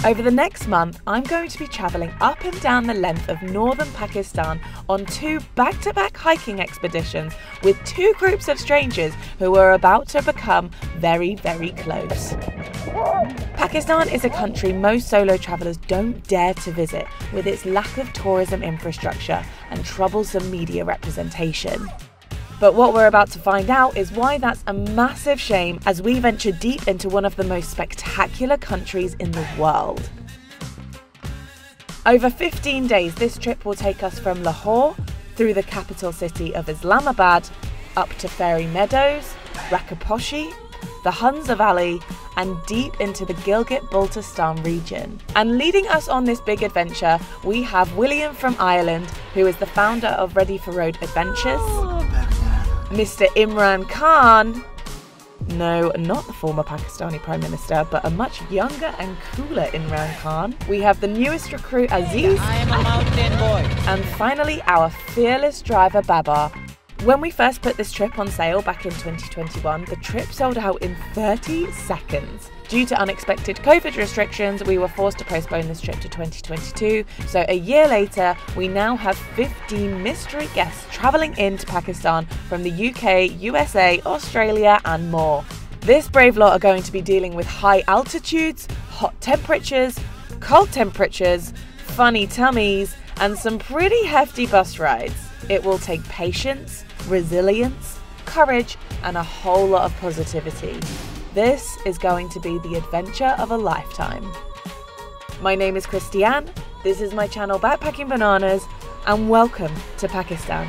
Over the next month, I'm going to be travelling up and down the length of northern Pakistan on 2 back-to-back hiking expeditions with 2 groups of strangers who are about to become very, very close. Pakistan is a country most solo travellers don't dare to visit with its lack of tourism infrastructure and troublesome media representation. But what we're about to find out is why that's a massive shame as we venture deep into one of the most spectacular countries in the world. Over 15 days, this trip will take us from Lahore, through the capital city of Islamabad, up to Fairy Meadows, Rakaposhi, the Hunza Valley, and deep into the Gilgit-Baltistan region. And leading us on this big adventure, we have William from Ireland, who is the founder of Ready for Road Adventures. Mr. Imran Khan, no, not the former Pakistani Prime Minister, but a much younger and cooler Imran Khan. We have the newest recruit Aziz. I am a mountain boy. And finally, our fearless driver Babar. When we first put this trip on sale back in 2021, the trip sold out in 30 seconds. Due to unexpected COVID restrictions, we were forced to postpone this trip to 2022. So a year later, we now have 15 mystery guests travelling into Pakistan from the UK, USA, Australia and more. This brave lot are going to be dealing with high altitudes, hot temperatures, cold temperatures, funny tummies and some pretty hefty bus rides. It will take patience, resilience, courage and a whole lot of positivity. This is going to be the adventure of a lifetime. My name is Christianne, this is my channel Backpacking Bananas, and welcome to Pakistan.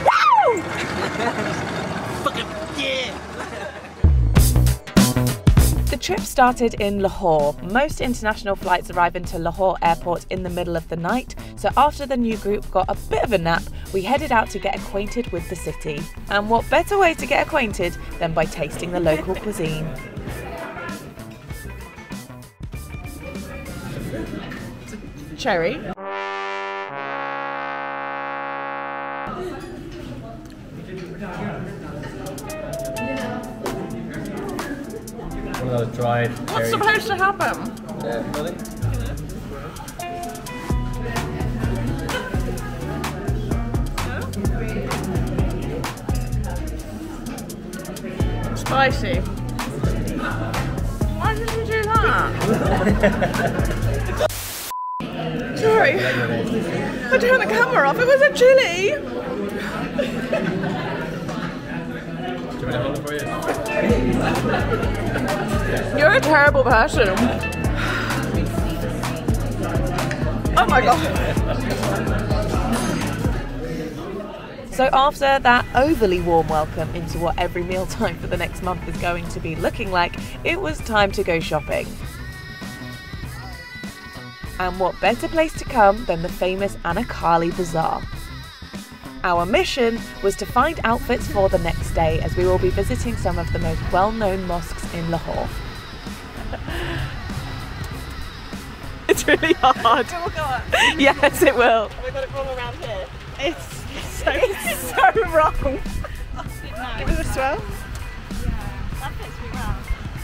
Woo! Fucking yeah! The trip started in Lahore. Most international flights arrive into Lahore airport in the middle of the night, so after the new group got a bit of a nap, we headed out to get acquainted with the city. And what better way to get acquainted than by tasting the local cuisine. Cherry. One of those dried What's supposed to happen? nothing. Spicy. Why did you do that? Sorry. I turned the camera off. It was a chili. Do you want me to hold it for you? You're a terrible person. Oh my god. So after that overly warm welcome into what every mealtime for the next month is going to be looking like, it was time to go shopping. And what better place to come than the famous Anarkali Bazaar. Our mission was to find outfits for the next day as we will be visiting some of the most well-known mosques in Lahore. It's really hard. It will go up. Yes, it will. We've got it wrong around here. It's so wrong. Give us a swell. That fits me well.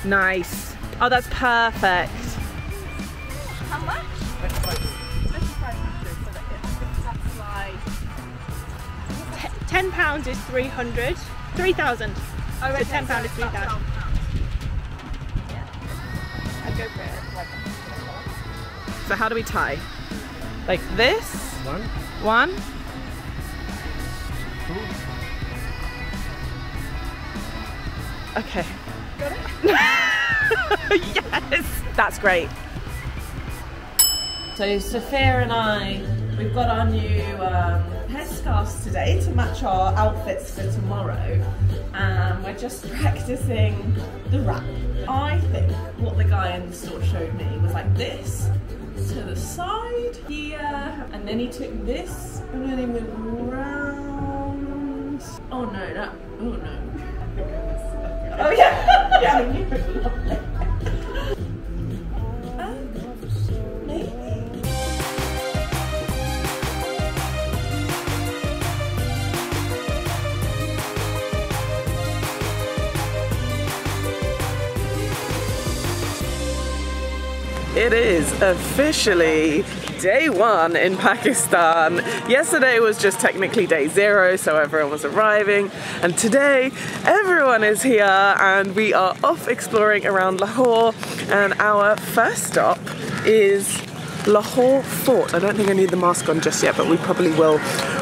Nice. Oh, that's perfect. How much? 500. So that's like £10 is 300. 3,000. Oh, So £10 is 3,000. Yeah. I'd go for it. So how do we tie? Like this? One. One. Okay. Got it? Yes! That's great. So Sophia and I, we've got our new headscarves today to match our outfits for tomorrow. And we're just practicing the wrap. I think what the guy in the store showed me was like this to the side here, and then he took this and then he went round. Oh no, that, oh no. Oh yeah, yeah. Maybe. It is officially day one in Pakistan. Yesterday was just technically day 0, so everyone was arriving, and today everyone is here and we are off exploring around Lahore, and our first stop is Lahore Fort. I don't think I need the mask on just yet, but we probably will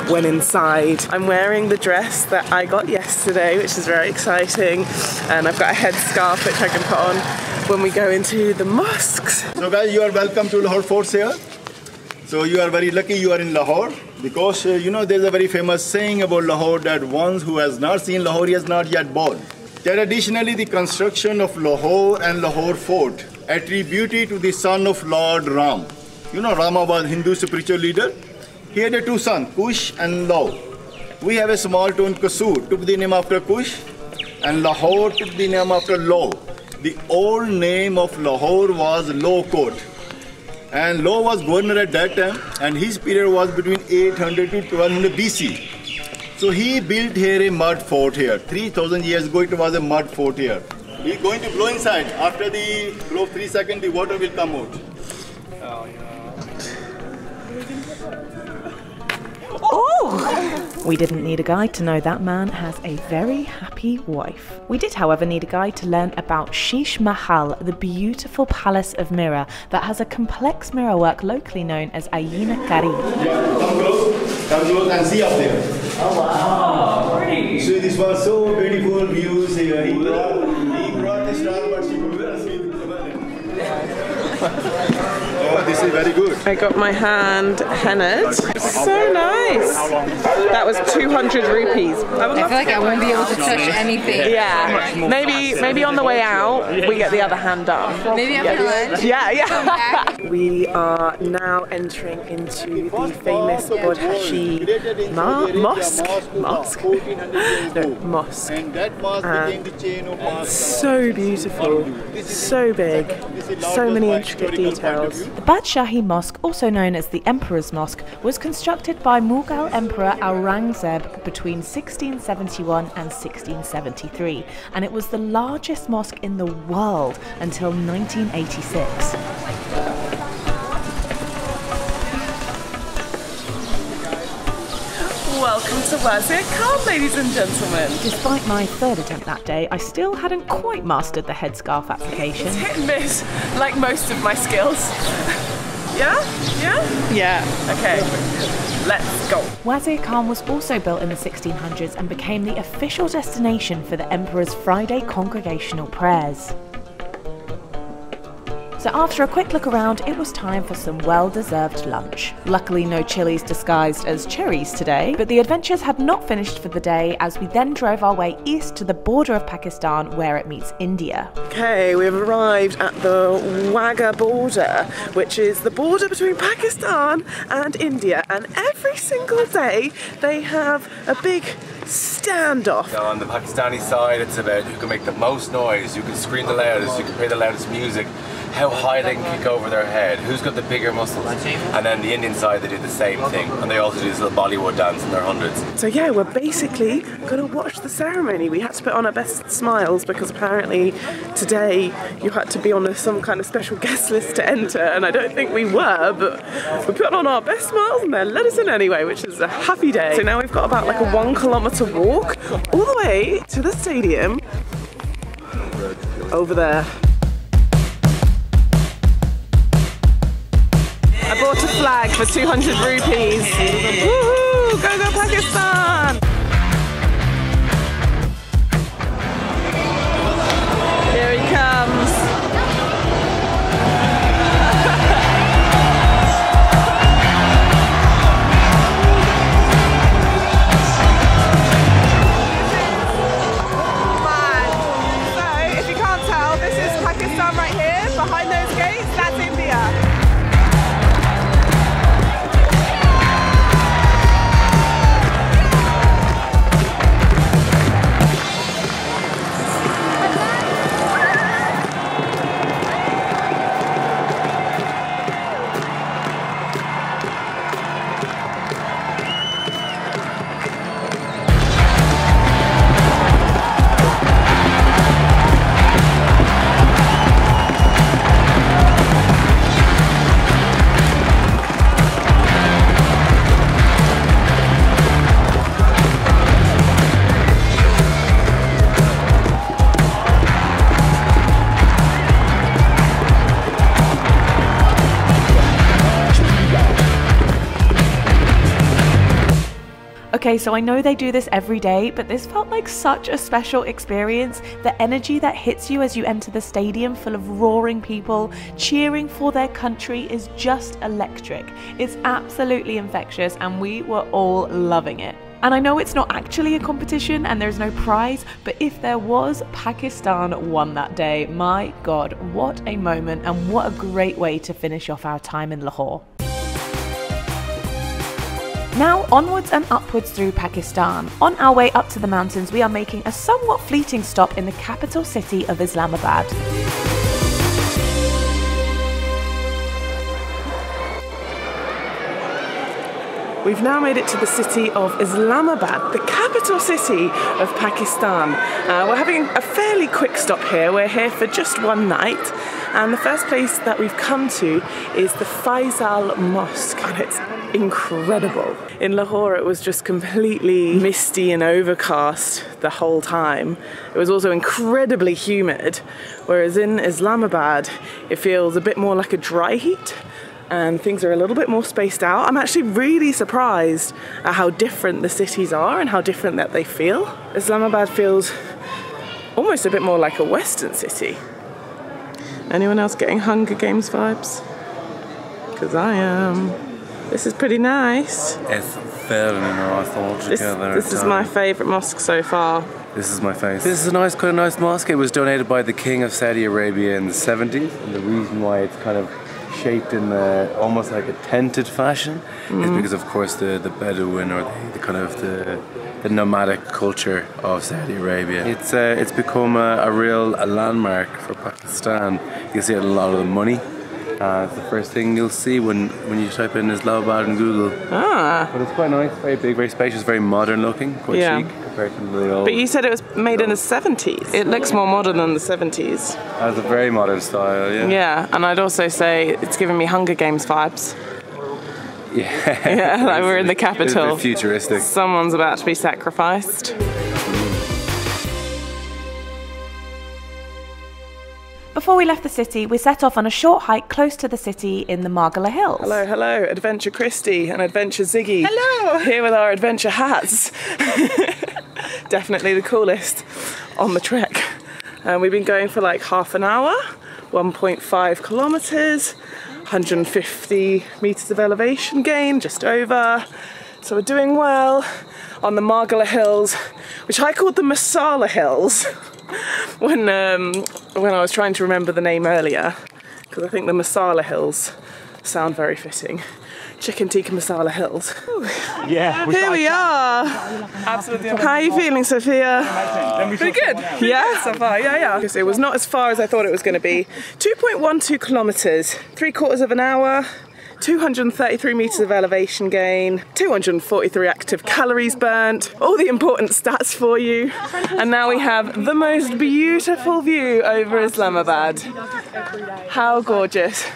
when inside. I'm wearing the dress that I got yesterday, which is very exciting, and I've got a headscarf which I can put on when we go into the mosques. So guys, you are welcome to Lahore Fort here. So you are very lucky you are in Lahore, because you know there's a very famous saying about Lahore that one who has not seen Lahore has not yet born. Traditionally, the construction of Lahore and Lahore Fort attributed to the son of Lord Ram. You know, Rama was Hindu spiritual leader. He had 2 sons, Kush and Law. We have a small town, Kasur, took the name after Kush, and Lahore took the name after Law. The old name of Lahore was Law Court. And Law was governor at that time, and his period was between 800 to 1200 BC. So he built here a mud fort here. 3000 years ago it was a mud fort here. We're going to blow inside. After the blow of 3 seconds, the water will come out. Oh! We didn't need a guide to know that man has a very happy wife. We did, however, need a guide to learn about Sheesh Mahal, the beautiful palace of mirror that has a complex mirror work locally known as Anarkali. Yeah, come close and see up there. Oh wow! Pretty. So this was so beautiful views here. He brought the star, but she couldn't see the Oh, this is very good. I got my hand hennaed. So nice. That was 200 rupees. I feel like I won't be able to touch anything. Yeah. Maybe on the way out we get the other hand done. Maybe after lunch. Yeah. We are now entering into the famous Badshahi mosque. No, mosque. And that mosque became the chain of mosques. So beautiful, so big, so many intricate details. The Badshahi Mosque, also known as the Emperor's Mosque, was constructed by Mughal Emperor Aurangzeb between 1671 and 1673, and it was the largest mosque in the world until 1986. Welcome to Wazir, ladies and gentlemen. Despite my 3rd attempt that day, I still hadn't quite mastered the headscarf application. It's hit and miss, like most of my skills. Yeah? Okay, let's go. Wazir Khan was also built in the 1600s and became the official destination for the Emperor's Friday congregational prayers. So after a quick look around, it was time for some well-deserved lunch. Luckily no chilies disguised as cherries today, but the adventures had not finished for the day as we then drove our way east to the border of Pakistan where it meets India. Okay, we've arrived at the Wagah border, which is the border between Pakistan and India, and every single day they have a big standoff. So on the Pakistani side, it's about who can make the most noise, who can scream the loudest, who can play the loudest music, how high they can kick over their head, who's got the bigger muscles. And then the Indian side, they do the same thing, and they also do this little Bollywood dance in their hundreds. So yeah, we're basically going to watch the ceremony. We had to put on our best smiles because apparently today you had to be on some kind of special guest list to enter, and I don't think we were, but we put on our best smiles and they let us in anyway, which is a happy day. So now we've got about like a 1 kilometre walk all the way to the stadium over there. I bought a flag for 200 rupees. Woohoo! Go Pakistan! Here he comes. So, if you can't tell, this is Pakistan right here. Behind those gates, that's India. Okay, so I know they do this every day, but this felt like such a special experience. The energy that hits you as you enter the stadium full of roaring people cheering for their country is just electric. It's absolutely infectious and we were all loving it. And I know it's not actually a competition and there's no prize, but if there was, Pakistan won that day. My God, what a moment and what a great way to finish off our time in Lahore. Now onwards and upwards through Pakistan. On our way up to the mountains, we are making a somewhat fleeting stop in the capital city of Islamabad. We've now made it to the city of Islamabad, the capital city of Pakistan. We're having a fairly quick stop here. We're here for just one night. And the first place that we've come to is the Faisal Mosque, and it's incredible. In Lahore, it was just completely misty and overcast the whole time. It was also incredibly humid, whereas in Islamabad, it feels a bit more like a dry heat, and things are a little bit more spaced out. I'm actually really surprised at how different the cities are and how different that they feel. Islamabad feels almost a bit more like a Western city. Anyone else getting Hunger Games vibes? Because I am. This is pretty nice. It's very nice. This is my favourite mosque so far. This is my face. This is quite a nice mosque. It was donated by the King of Saudi Arabia in the 70s, and the reason why it's kind of shaped in almost like a tented fashion is because, of course, the Bedouin or the kind of the nomadic culture of Saudi Arabia. It's become a real landmark for Pakistan. You see it in a lot of the money. It's the first thing you'll see when you type in Islamabad in Google. But it's quite nice, very big, very spacious, very modern looking, quite chic compared to the old. But you said it was made in the 70s. It looks more modern than the 70s. Has a very modern style, yeah. Yeah, and I'd also say it's giving me Hunger Games vibes. Yeah, like we're in the capital. It's a bit futuristic. Someone's about to be sacrificed. Before we left the city, we set off on a short hike close to the city in the Wagah Hills. Hello, hello, Adventure Christy and Adventure Ziggy. Hello! Here with our adventure hats. Definitely the coolest on the trek. We've been going for like half an hour, 1.5 kilometres, 150 metres of elevation gain, just over. So we're doing well on the Wagah Hills, which I called the Masala Hills. When I was trying to remember the name earlier, because I think the Masala Hills sound very fitting. Chicken tikka masala hills. Yeah. Here we are. Absolutely. How are you feeling, Sophia? Pretty good. Yeah, so far. Yeah. It was not as far as I thought it was going to be. 2.12 kilometres, 3/4 of an hour. 233 metres of elevation gain, 243 active calories burnt, all the important stats for you. And now we have the most beautiful view over Islamabad. How gorgeous.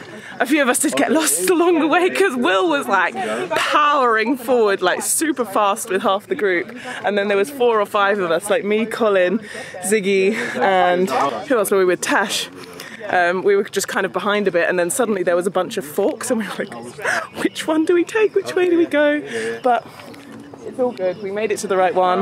A few of us did get lost along the way because Will was like powering forward like super fast with half the group, and then there was 4 or 5 of us, like me, Colin, Ziggy, and who else were we with? Tash. We were just kind of behind a bit, and then suddenly there was a bunch of forks and we were like, which one do we take? Which way do we go? But it's all good. We made it to the right one.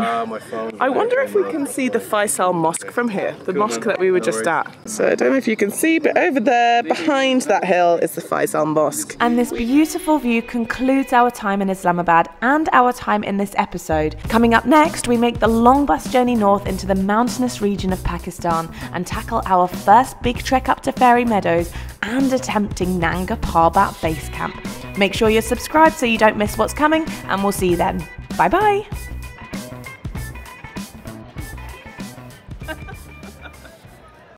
I wonder if we can see the Faisal Mosque from here, the mosque that we were just at. So I don't know if you can see, but over there behind that hill is the Faisal Mosque. And this beautiful view concludes our time in Islamabad and our time in this episode. Coming up next, we make the long bus journey north into the mountainous region of Pakistan and tackle our first big trek up to Fairy Meadows and attempting Nanga Parbat Base Camp. Make sure you're subscribed so you don't miss what's coming, and we'll see you then. Bye bye!